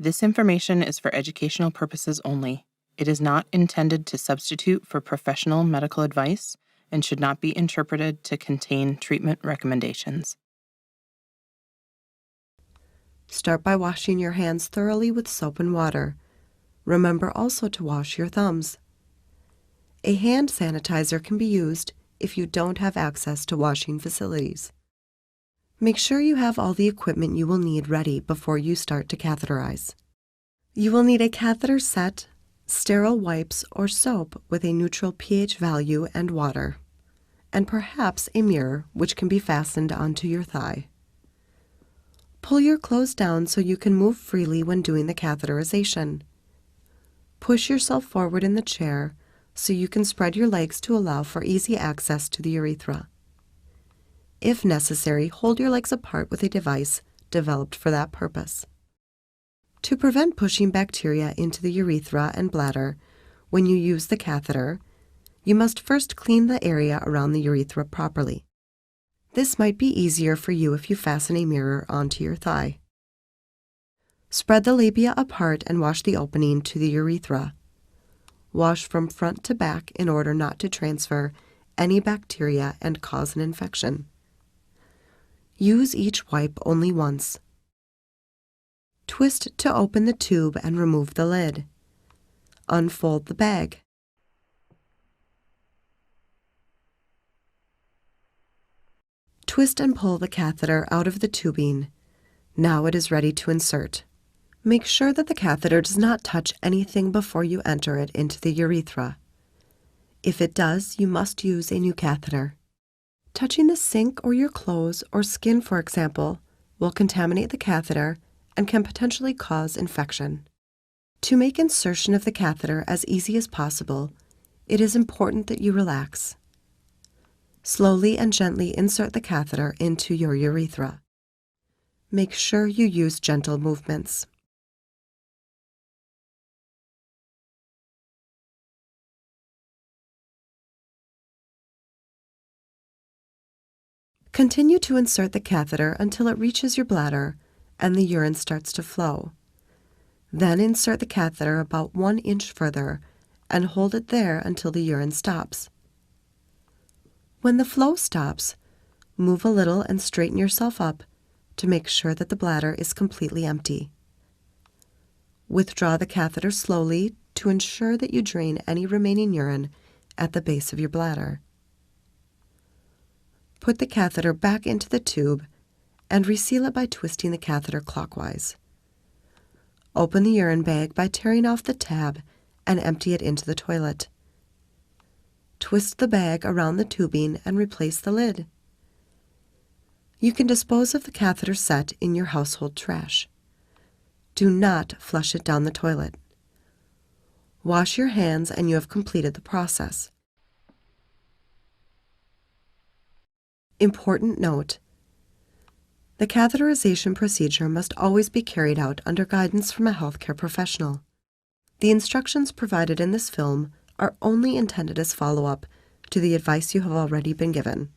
This information is for educational purposes only. It is not intended to substitute for professional medical advice and should not be interpreted to contain treatment recommendations. Start by washing your hands thoroughly with soap and water. Remember also to wash your thumbs. A hand sanitizer can be used if you don't have access to washing facilities. Make sure you have all the equipment you will need ready before you start to catheterize. You will need a catheter set, sterile wipes or soap with a neutral pH value and water, and perhaps a mirror which can be fastened onto your thigh. Pull your clothes down so you can move freely when doing the catheterization. Push yourself forward in the chair so you can spread your legs to allow for easy access to the urethra. If necessary, hold your legs apart with a device developed for that purpose. To prevent pushing bacteria into the urethra and bladder when you use the catheter, you must first clean the area around the urethra properly. This might be easier for you if you fasten a mirror onto your thigh. Spread the labia apart and wash the opening to the urethra. Wash from front to back in order not to transfer any bacteria and cause an infection. Use each wipe only once. Twist to open the tube and remove the lid. Unfold the bag. Twist and pull the catheter out of the tubing. Now it is ready to insert. Make sure that the catheter does not touch anything before you enter it into the urethra. If it does, you must use a new catheter. Touching the sink or your clothes or skin, for example, will contaminate the catheter and can potentially cause infection. To make insertion of the catheter as easy as possible, it is important that you relax. Slowly and gently insert the catheter into your urethra. Make sure you use gentle movements. Continue to insert the catheter until it reaches your bladder and the urine starts to flow. Then insert the catheter about 1 inch further and hold it there until the urine stops. When the flow stops, move a little and straighten yourself up to make sure that the bladder is completely empty. Withdraw the catheter slowly to ensure that you drain any remaining urine at the base of your bladder. Put the catheter back into the tube and reseal it by twisting the catheter clockwise. Open the urine bag by tearing off the tab and empty it into the toilet. Twist the bag around the tubing and replace the lid. You can dispose of the catheter set in your household trash. Do not flush it down the toilet. Wash your hands and you have completed the process. Important note: the catheterization procedure must always be carried out under guidance from a healthcare professional. The instructions provided in this film are only intended as follow-up to the advice you have already been given.